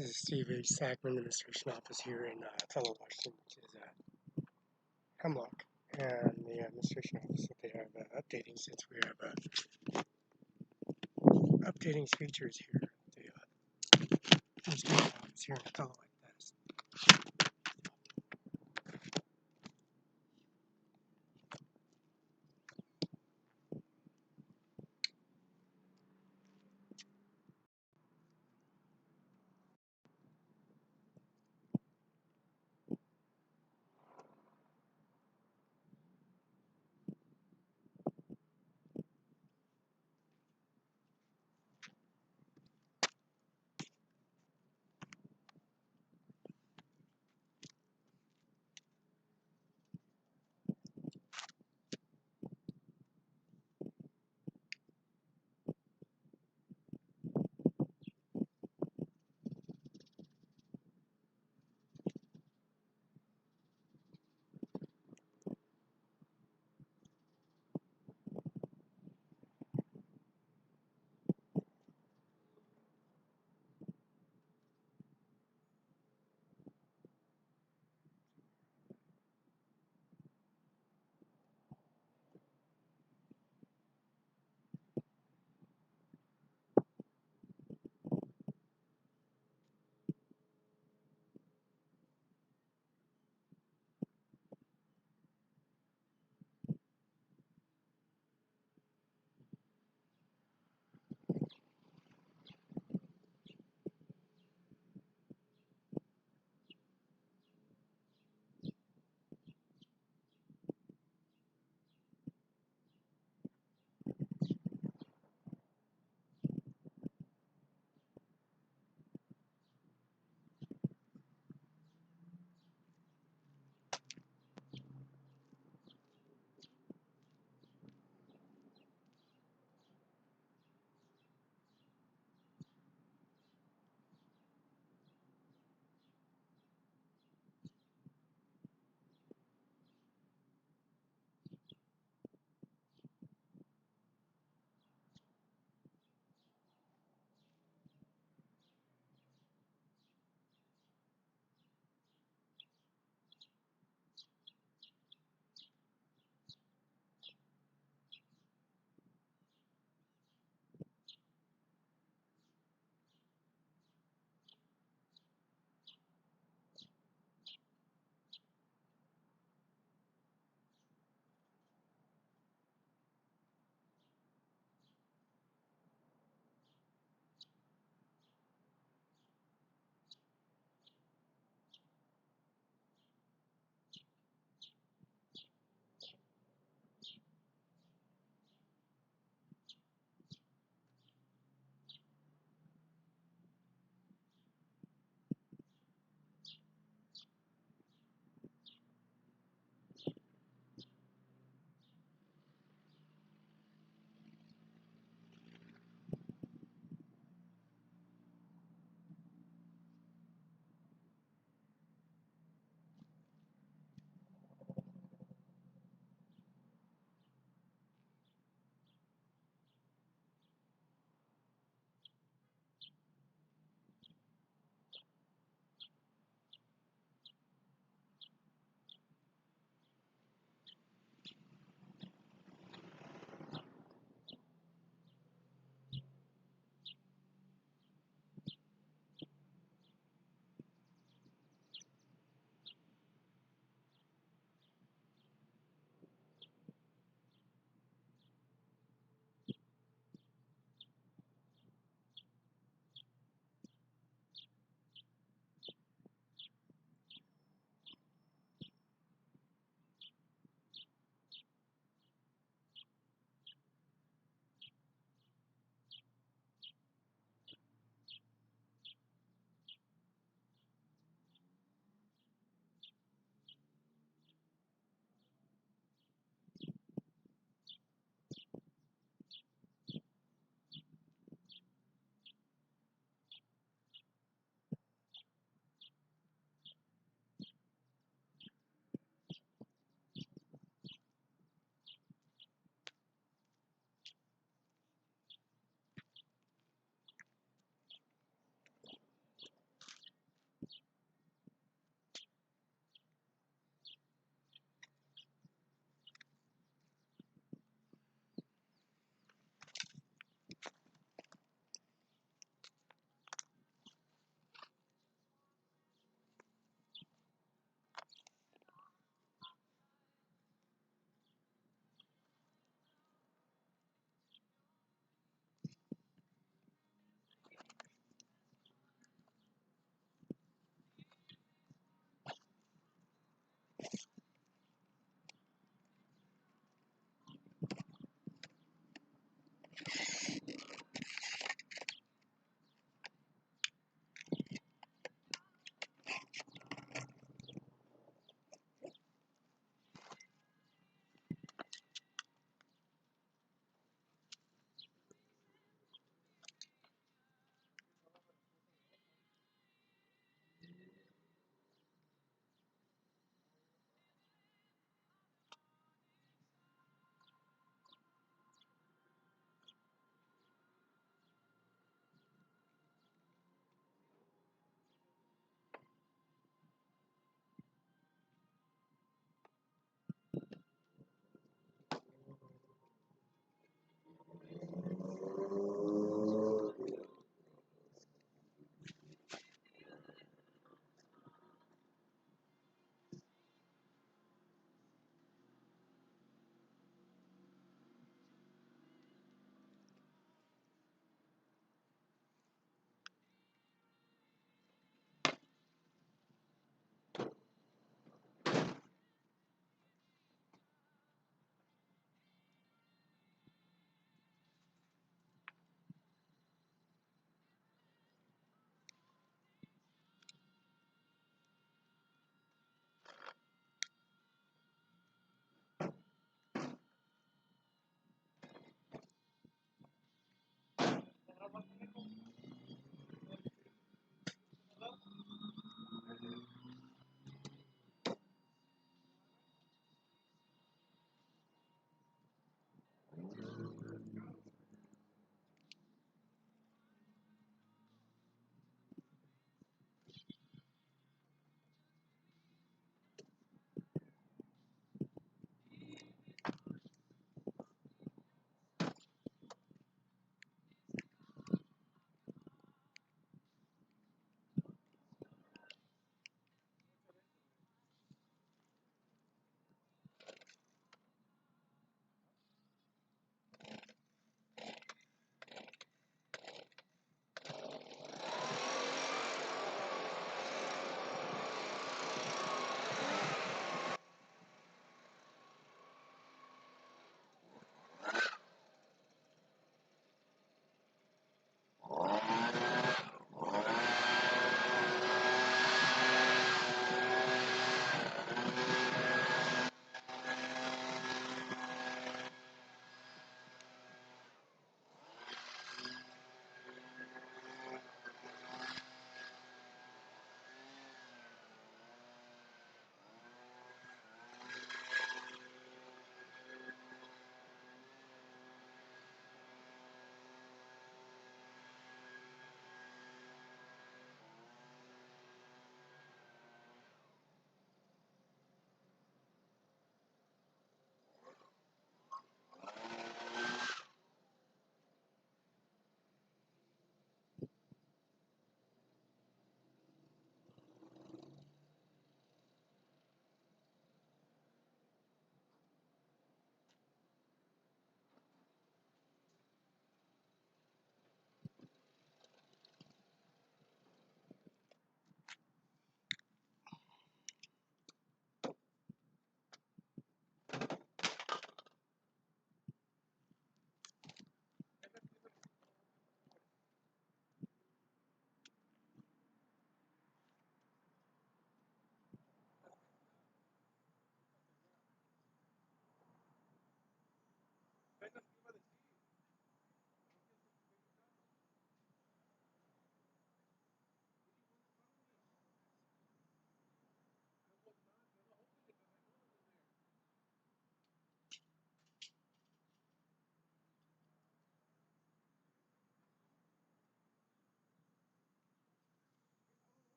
This is Steve H. Sackman, Administration Office here in Othello, Washington, which is Hemlock. And the Administration Office that they have updating, since we have updating features here at the Administration Office here in Othello like this.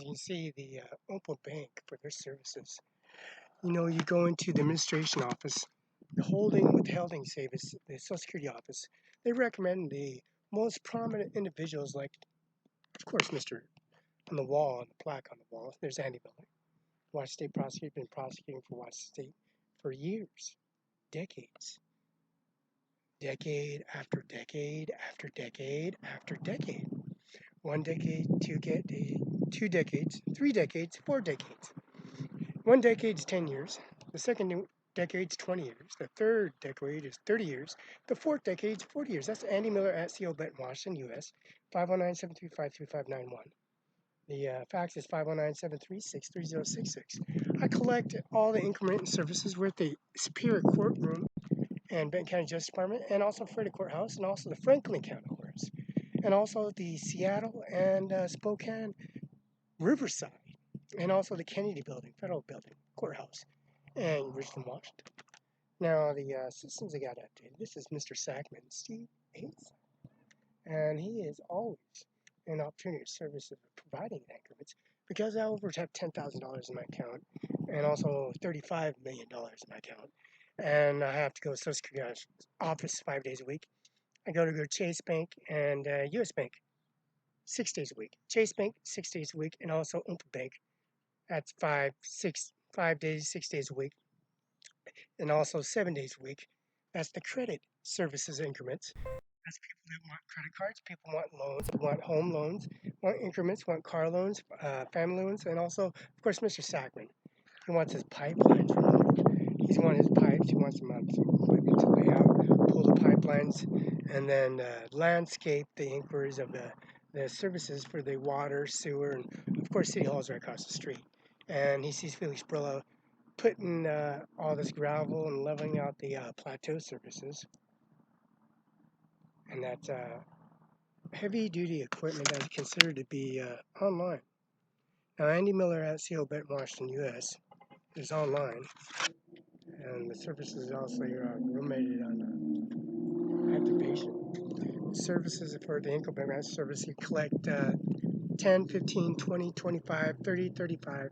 you can see, the Opal Bank for their services. You know, you go into the administration office, the withholding savings, the Social Security office. They recommend the most prominent individuals, like, of course, Mr. on the wall, on the plaque on the wall. There's Andy Miller, Washington State prosecutor, been prosecuting for Washington State for years, decades, decade after decade after decade after decade. 1 decade, 2 decades, 3 decades, 4 decades. 1 decade's 10 years. The second decade's 20 years. The third decade is 30 years. The fourth decade's 40 years. That's Andy Miller at CO Benton, Washington, U.S. 509-735-3591. The fax is 509-736-3066. I collect all the increment services with the Superior Courtroom and Benton County Justice Department, and also Frederick Courthouse, and also the Franklin County Courthouse, and also the Seattle and Spokane Riverside, and also the Kennedy Building, Federal Building, Courthouse, and Richland, Washington. Now, the systems I got updated. This is Mr. Sackman, Steve Hayes, and he is always an opportunity services of providing increments, because I over have $10,000 in my account, and also $35 million in my account, and I have to go to Social Security office 5 days a week. I go to Chase Bank and U.S. Bank 6 days a week. Chase Bank 6 days a week, and also Oompa Bank. That's 5 days, 6 days a week, and also 7 days a week. That's the credit services increments. That's people that want credit cards, people want loans, want home loans, want increments, want car loans, family loans, and also, of course, Mr. Sackman. He wants his pipelines removed. He's wanting his pipes. He wants some equipment to lay out, pull the pipelines, and then landscape the inquiries of the services for the water, sewer, and of course, City Hall is right across the street. And he sees Felix Barela putting all this gravel and leveling out the plateau services. And that's heavy-duty equipment that's considered to be online. Now, Andy Miller at CO Benton, Washington, U.S. is online, and the services also are roommated on activation. The services for the income payment service, you collect 10, 15, 20, 25, 30, 35,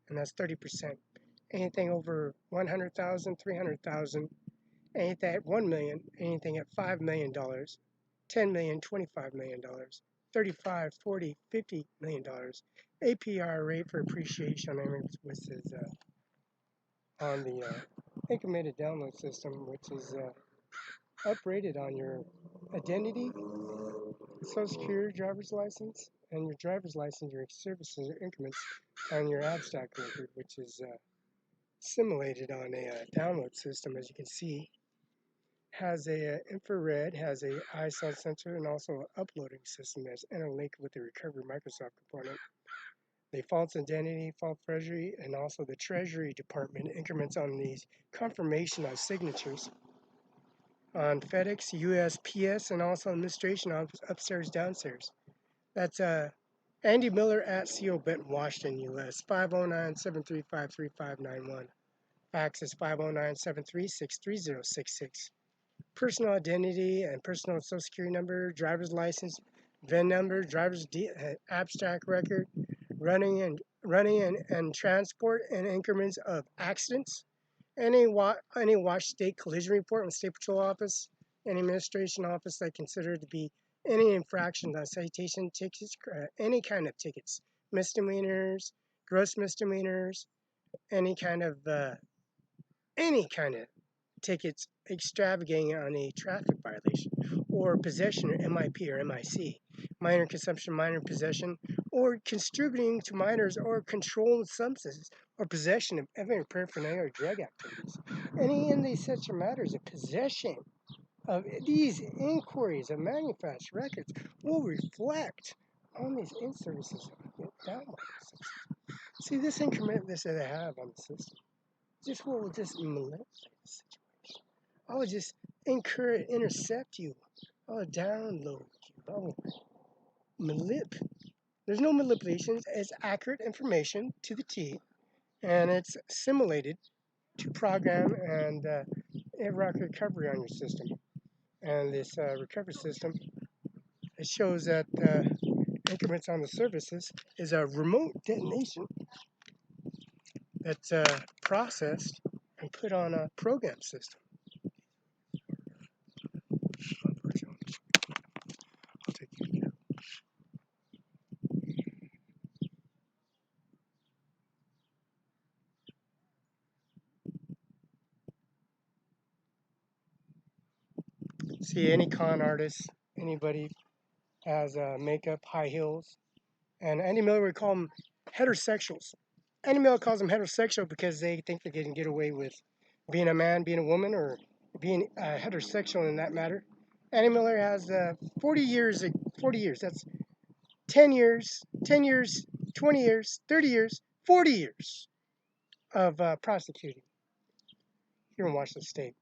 and that's 30%. Anything over 100,000, 300,000, anything at 1 million, anything at $5 million, 10 million, $25 million, 35, 40, $50 million. APR rate for appreciation, which is on the incremented download system, which is uprated on your identity, Social Security driver's license, and your driver's license, your services or increments on your abstract record, which is simulated on a download system, as you can see. Has a infrared, has a ISO sensor, and also an uploading system that's interlinked with the recovery Microsoft component. The false identity, false treasury, and also the Treasury Department increments on these confirmation of signatures on FedEx, USPS, and also administration office upstairs, downstairs. That's Andy Miller at CO Benton, Washington, U.S. 509-735-3591. Fax is 509-736-3066. Personal identity and personal social security number, driver's license, VIN number, driver's abstract record, running and transport and increments of accidents, any Washington State collision report in the State Patrol office, any administration office that considered to be any infractions on citation tickets, any kind of tickets, misdemeanors, gross misdemeanors, any kind of tickets extravagating on a traffic violation, or possession, or MIP or MIC, minor consumption, minor possession, or contributing to minors or controlled substances, or possession of other paraphernalia or drug activities. Any in these such matters of possession of these inquiries of manufactured records will reflect on these in-services download. See, this increment that I have on the system will just manipulate the situation. I will just intercept you. I will download you. I will There's no manipulations. It's accurate information to the T, and it's simulated to program and rock recovery on your system. And this recovery system, it shows that increments on the surfaces is a remote detonation that's processed and put on a program system. I'll take you. See, any con artist, anybody has makeup, high heels, and Andy Miller would call them heterosexuals. Andy Miller calls them heterosexual because they think they can get away with being a man, being a woman, or being heterosexual in that matter. Andy Miller has 40 years, that's 10 years, 10 years, 20 years, 30 years, 40 years of prosecuting here in Washington State.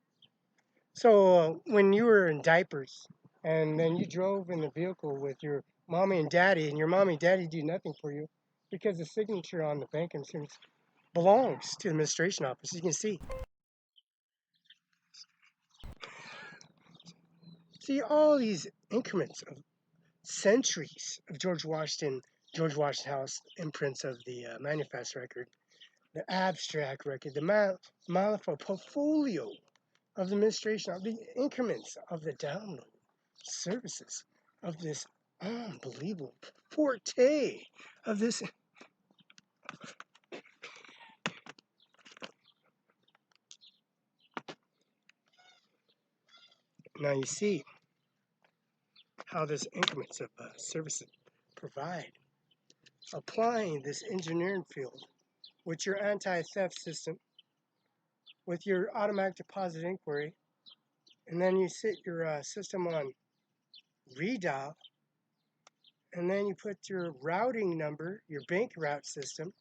So when you were in diapers and then you drove in the vehicle with your mommy and daddy, and your mommy and daddy do nothing for you because the signature on the bank insurance belongs to the administration office, you can see. See, all these increments of centuries of George Washington House imprints of the manifest record, the abstract record, the Malifaux portfolio of the administration, of the increments of the download services of this unbelievable forte of this. Now you see how this increments of services provide. Applying this engineering field with your anti-theft system, with your automatic deposit inquiry, and then you set your system on redial, and then you put your routing number, your bank route system,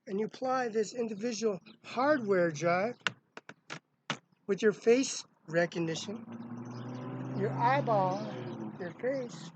and you apply this individual hardware drive with your face recognition, your eyeball, your face.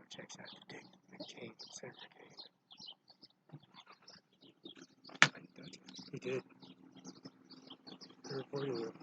Checks out the date, McCain, Senator McCain. He did. The reporting room.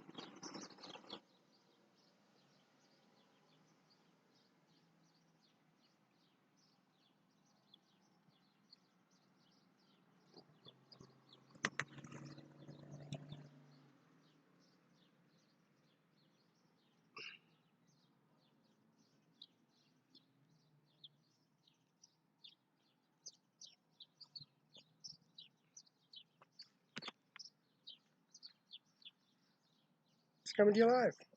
It's coming to you live.